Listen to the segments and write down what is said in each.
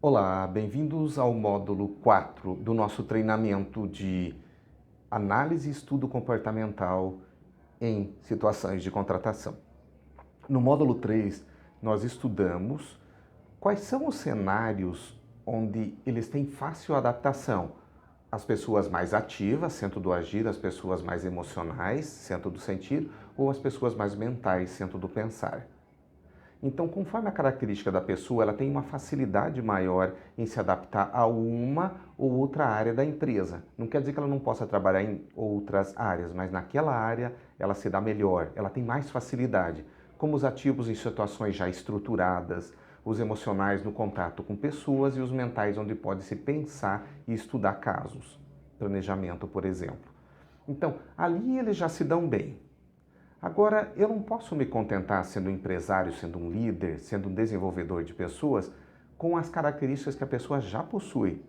Olá, bem-vindos ao módulo 4 do nosso treinamento de análise e estudo comportamental em situações de contratação. No módulo 3, nós estudamos quais são os cenários onde eles têm fácil adaptação. As pessoas mais ativas, centro do agir, as pessoas mais emocionais, centro do sentir, ou as pessoas mais mentais, centro do pensar. Então, conforme a característica da pessoa, ela tem uma facilidade maior em se adaptar a uma ou outra área da empresa. Não quer dizer que ela não possa trabalhar em outras áreas, mas naquela área ela se dá melhor, ela tem mais facilidade. Como os ativos em situações já estruturadas, os emocionais no contato com pessoas e os mentais onde pode se pensar e estudar casos. Planejamento, por exemplo. Então, ali eles já se dão bem. Agora, eu não posso me contentar sendo um empresário, sendo um líder, sendo um desenvolvedor de pessoas com as características que a pessoa já possui.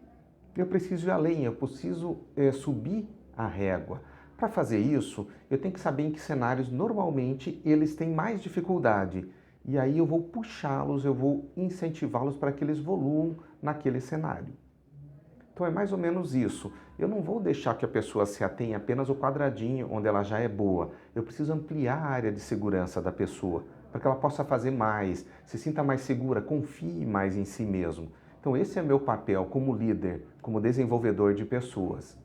Eu preciso ir além, eu preciso subir a régua. Para fazer isso, eu tenho que saber em que cenários normalmente eles têm mais dificuldade. E aí eu vou puxá-los, eu vou incentivá-los para que eles evoluam naquele cenário. Então é mais ou menos isso. Eu não vou deixar que a pessoa se atenha apenas ao quadradinho onde ela já é boa. Eu preciso ampliar a área de segurança da pessoa para que ela possa fazer mais, se sinta mais segura, confie mais em si mesmo. Então esse é meu papel como líder, como desenvolvedor de pessoas.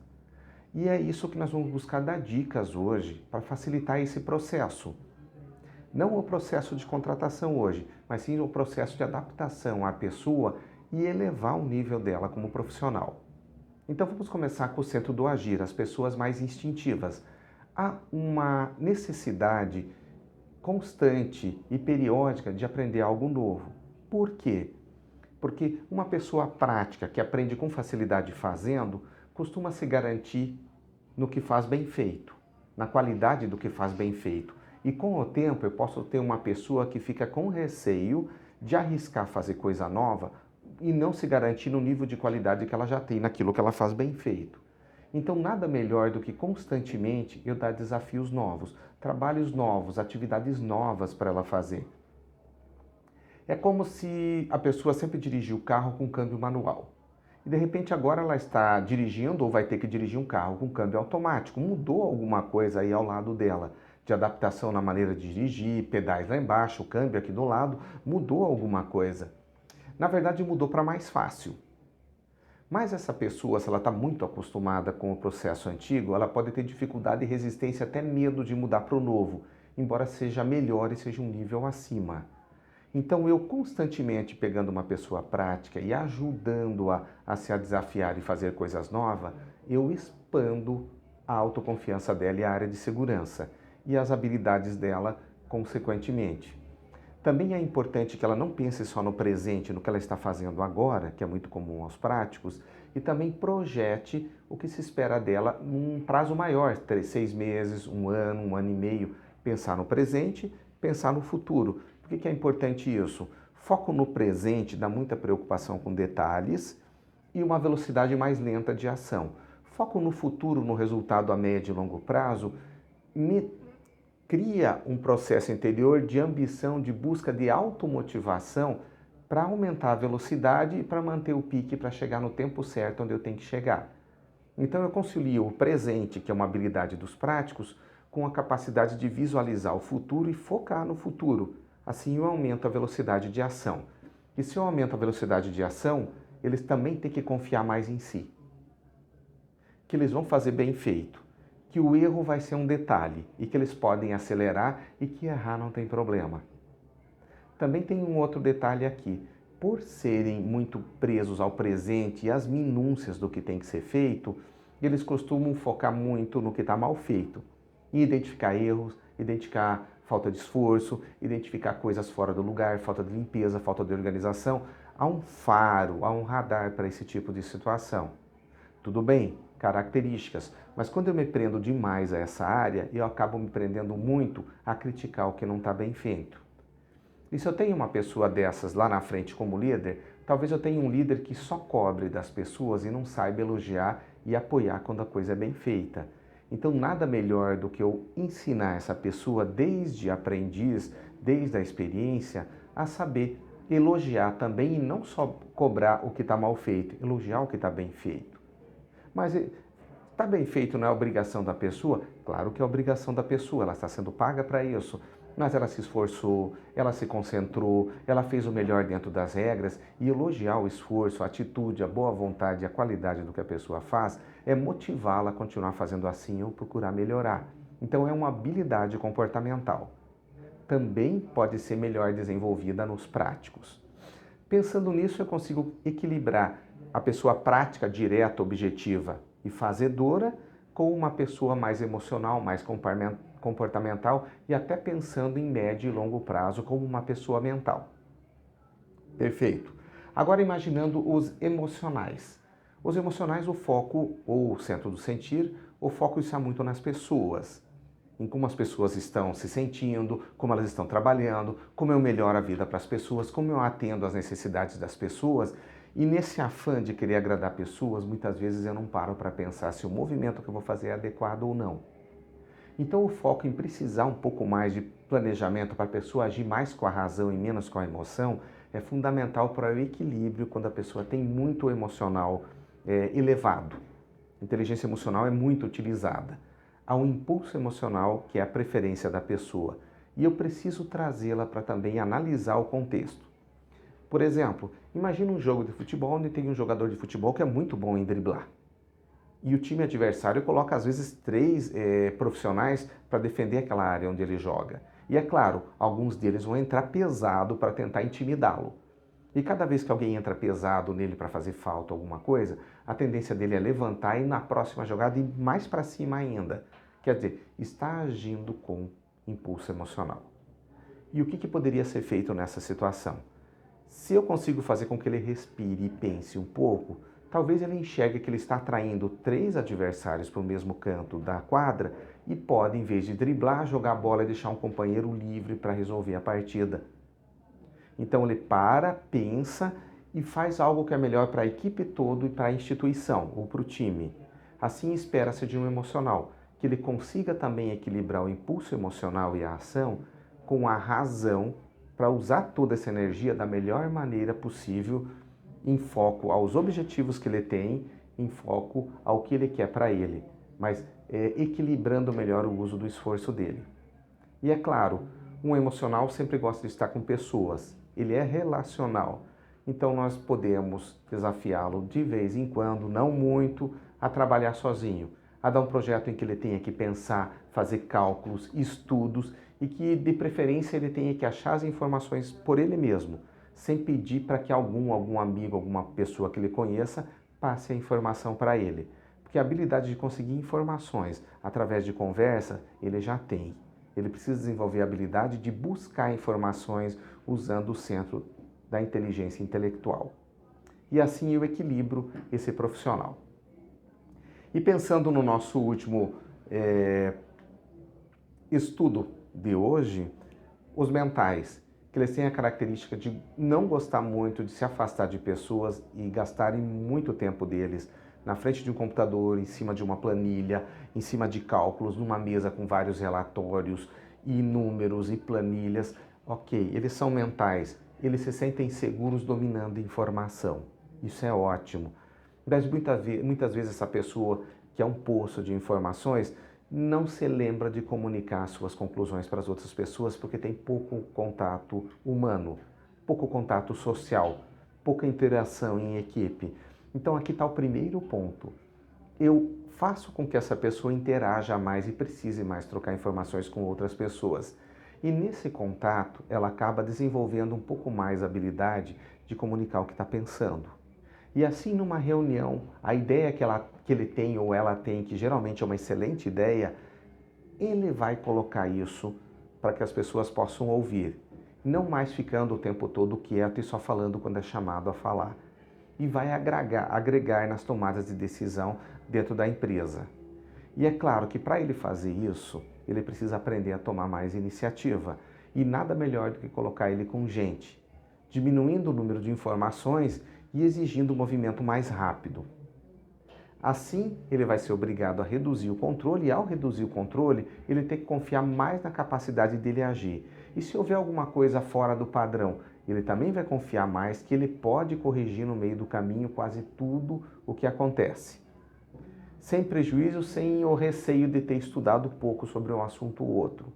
E é isso que nós vamos buscar dar dicas hoje para facilitar esse processo. Não o processo de contratação hoje, mas sim o processo de adaptação à pessoa e elevar o nível dela como profissional. Então vamos começar com o centro do agir, as pessoas mais instintivas. Há uma necessidade constante e periódica de aprender algo novo. Por quê? Porque uma pessoa prática que aprende com facilidade fazendo costuma se garantir no que faz bem feito, na qualidade do que faz bem feito. E com o tempo eu posso ter uma pessoa que fica com receio de arriscar fazer coisa nova e não se garantir no nível de qualidade que ela já tem naquilo que ela faz bem feito. Então, nada melhor do que constantemente eu dar desafios novos, trabalhos novos, atividades novas para ela fazer. É como se a pessoa sempre dirigiu o carro com câmbio manual. E de repente agora ela está dirigindo ou vai ter que dirigir um carro com câmbio automático. Mudou alguma coisa aí ao lado dela, de adaptação na maneira de dirigir, pedais lá embaixo, o câmbio aqui do lado, mudou alguma coisa. Na verdade, mudou para mais fácil. Mas essa pessoa, se ela está muito acostumada com o processo antigo, ela pode ter dificuldade e resistência, até medo de mudar para o novo, embora seja melhor e seja um nível acima. Então, eu constantemente pegando uma pessoa prática e ajudando-a a se desafiar e fazer coisas novas, eu expando a autoconfiança dela e a área de segurança e as habilidades dela consequentemente. Também é importante que ela não pense só no presente, no que ela está fazendo agora, que é muito comum aos práticos, e também projete o que se espera dela num prazo maior, 6 meses, um ano e meio. Pensar no presente, pensar no futuro. Por que é importante isso? Foco no presente dá muita preocupação com detalhes e uma velocidade mais lenta de ação. Foco no futuro, no resultado a médio e longo prazo, cria um processo interior de ambição, de busca de automotivação para aumentar a velocidade e para manter o pique para chegar no tempo certo onde eu tenho que chegar. Então eu concilio o presente, que é uma habilidade dos práticos, com a capacidade de visualizar o futuro e focar no futuro. Assim eu aumento a velocidade de ação. E se eu aumento a velocidade de ação, eles também têm que confiar mais em si. Que eles vão fazer bem feito. Que o erro vai ser um detalhe e que eles podem acelerar e que errar não tem problema. Também tem um outro detalhe aqui. Por serem muito presos ao presente e às minúcias do que tem que ser feito, eles costumam focar muito no que está mal feito e identificar erros, identificar falta de esforço, identificar coisas fora do lugar, falta de limpeza, falta de organização. Há um faro, há um radar para esse tipo de situação. Tudo bem, características, mas quando eu me prendo demais a essa área, eu acabo me prendendo muito a criticar o que não está bem feito. E se eu tenho uma pessoa dessas lá na frente como líder, talvez eu tenha um líder que só cobre das pessoas e não saiba elogiar e apoiar quando a coisa é bem feita. Então nada melhor do que eu ensinar essa pessoa desde aprendiz, desde a experiência, a saber Elogiar também e não só cobrar o que está mal feito, elogiar o que está bem feito. Mas está bem feito, não é obrigação da pessoa? Claro que é obrigação da pessoa, ela está sendo paga para isso. Mas ela se esforçou, ela se concentrou, ela fez o melhor dentro das regras e elogiar o esforço, a atitude, a boa vontade e a qualidade do que a pessoa faz é motivá-la a continuar fazendo assim ou procurar melhorar. Então é uma habilidade comportamental. Também pode ser melhor desenvolvida nos práticos. Pensando nisso, eu consigo equilibrar a pessoa prática, direta, objetiva e fazedora com uma pessoa mais emocional, mais comportamental e até pensando em médio e longo prazo como uma pessoa mental. Perfeito. Agora imaginando os emocionais. Os emocionais, o foco ou o centro do sentir, o foco está muito nas pessoas. Em como as pessoas estão se sentindo, como elas estão trabalhando, como eu melhoro a vida para as pessoas, como eu atendo às necessidades das pessoas. E nesse afã de querer agradar pessoas, muitas vezes eu não paro para pensar se o movimento que eu vou fazer é adequado ou não. Então o foco em precisar um pouco mais de planejamento para a pessoa agir mais com a razão e menos com a emoção é fundamental para o equilíbrio quando a pessoa tem muito emocional elevado. Inteligência emocional é muito utilizada. Há um impulso emocional que é a preferência da pessoa e eu preciso trazê-la para também analisar o contexto. Por exemplo, imagine um jogo de futebol onde tem um jogador de futebol que é muito bom em driblar. E o time adversário coloca às vezes 3 profissionais para defender aquela área onde ele joga. E é claro, alguns deles vão entrar pesado para tentar intimidá-lo. E cada vez que alguém entra pesado nele para fazer falta alguma coisa, a tendência dele é levantar e na próxima jogada ir mais para cima ainda. Quer dizer, está agindo com impulso emocional. E o que poderia ser feito nessa situação? Se eu consigo fazer com que ele respire e pense um pouco, talvez ele enxergue que ele está atraindo 3 adversários para o mesmo canto da quadra e pode, em vez de driblar, jogar a bola e deixar um companheiro livre para resolver a partida. Então ele para, pensa e faz algo que é melhor para a equipe toda e para a instituição ou para o time. Assim espera-se de um emocional, que ele consiga também equilibrar o impulso emocional e a ação com a razão para usar toda essa energia da melhor maneira possível, em foco aos objetivos que ele tem, em foco ao que ele quer para ele, mas equilibrando melhor o uso do esforço dele. E é claro, um emocional sempre gosta de estar com pessoas, ele é relacional. Então nós podemos desafiá-lo de vez em quando, não muito, a trabalhar sozinho, a dar um projeto em que ele tenha que pensar, fazer cálculos, estudos e que de preferência ele tenha que achar as informações por ele mesmo, sem pedir para que algum amigo, alguma pessoa que ele conheça passe a informação para ele. Porque a habilidade de conseguir informações através de conversa, ele já tem. Ele precisa desenvolver a habilidade de buscar informações usando o centro da inteligência intelectual. E assim eu equilibro esse profissional. E pensando no nosso último estudo de hoje, os mentais, que eles têm a característica de não gostar muito de se afastar de pessoas e gastarem muito tempo deles na frente de um computador, em cima de uma planilha, em cima de cálculos, numa mesa com vários relatórios e números e planilhas. Ok, eles são mentais, eles se sentem seguros dominando informação. Isso é ótimo. Mas muitas vezes essa pessoa, que é um poço de informações, não se lembra de comunicar suas conclusões para as outras pessoas porque tem pouco contato humano, pouco contato social, pouca interação em equipe. Então aqui está o primeiro ponto. Eu faço com que essa pessoa interaja mais e precise mais trocar informações com outras pessoas. E nesse contato, ela acaba desenvolvendo um pouco mais a habilidade de comunicar o que está pensando. E assim, numa reunião, a ideia que ele tem ou ela tem, que geralmente é uma excelente ideia, ele vai colocar isso para que as pessoas possam ouvir. Não mais ficando o tempo todo quieto e só falando quando é chamado a falar. E vai agregar nas tomadas de decisão dentro da empresa. E é claro que para ele fazer isso, ele precisa aprender a tomar mais iniciativa. E nada melhor do que colocar ele com gente, diminuindo o número de informações e exigindo um movimento mais rápido. Assim, ele vai ser obrigado a reduzir o controle e ao reduzir o controle, ele tem que confiar mais na capacidade dele agir. E se houver alguma coisa fora do padrão, ele também vai confiar mais que ele pode corrigir no meio do caminho quase tudo o que acontece. Sem prejuízo, sem o receio de ter estudado pouco sobre um assunto ou outro.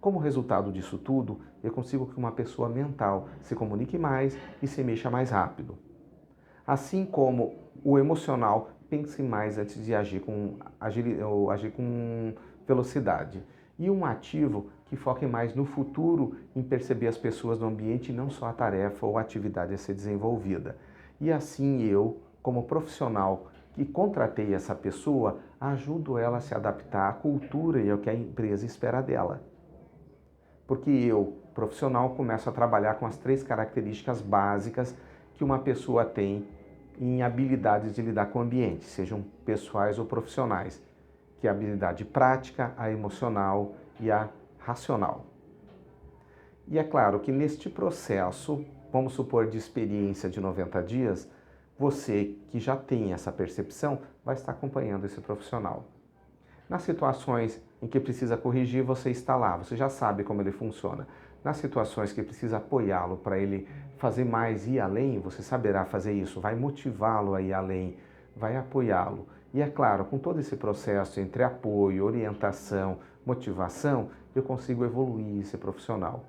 Como resultado disso tudo, eu consigo que uma pessoa mental se comunique mais e se mexa mais rápido. Assim como o emocional pense mais antes de agir com velocidade. E um ativo que foque mais no futuro em perceber as pessoas no ambiente e não só a tarefa ou a atividade a ser desenvolvida. E assim eu, como profissional que contratei essa pessoa, ajudo ela a se adaptar à cultura e ao que a empresa espera dela. Porque eu, profissional, começo a trabalhar com as 3 características básicas que uma pessoa tem em habilidades de lidar com o ambiente, sejam pessoais ou profissionais, que é a habilidade prática, a emocional e a racional. E é claro que neste processo, vamos supor de experiência de 90 dias, você que já tem essa percepção vai estar acompanhando esse profissional. Nas situações em que precisa corrigir, você está lá, você já sabe como ele funciona. Nas situações que precisa apoiá-lo para ele fazer mais e ir além, você saberá fazer isso, vai motivá-lo a ir além, vai apoiá-lo. E é claro, com todo esse processo entre apoio, orientação, motivação, eu consigo evoluir esse profissional.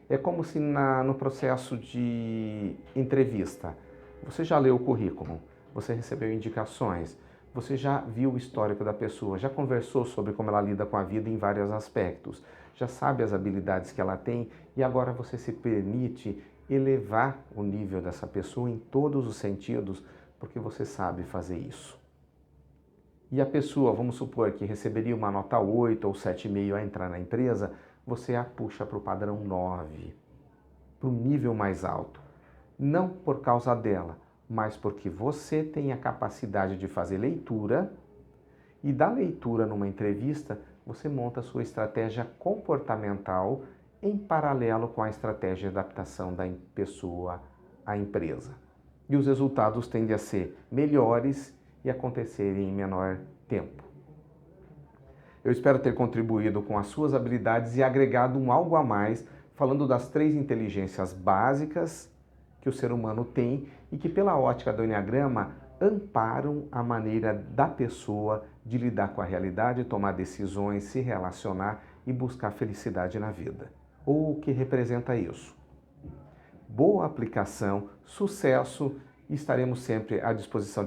É como se no processo de entrevista, você já leu o currículo, você recebeu indicações, você já viu o histórico da pessoa, já conversou sobre como ela lida com a vida em vários aspectos, já sabe as habilidades que ela tem e agora você se permite elevar o nível dessa pessoa em todos os sentidos, porque você sabe fazer isso. E a pessoa, vamos supor que receberia uma nota 8 ou 7,5 a entrar na empresa, você a puxa para o padrão 9, para o nível mais alto. Não por causa dela, mas porque você tem a capacidade de fazer leitura e da leitura numa entrevista, você monta a sua estratégia comportamental em paralelo com a estratégia de adaptação da pessoa à empresa. E os resultados tendem a ser melhores e acontecerem em menor tempo. Eu espero ter contribuído com as suas habilidades e agregado um algo a mais, falando das 3 inteligências básicas que o ser humano tem e que, pela ótica do Enneagrama, amparam a maneira da pessoa de lidar com a realidade, tomar decisões, se relacionar e buscar felicidade na vida. Ou o que representa isso? Boa aplicação, sucesso e estaremos sempre à disposição.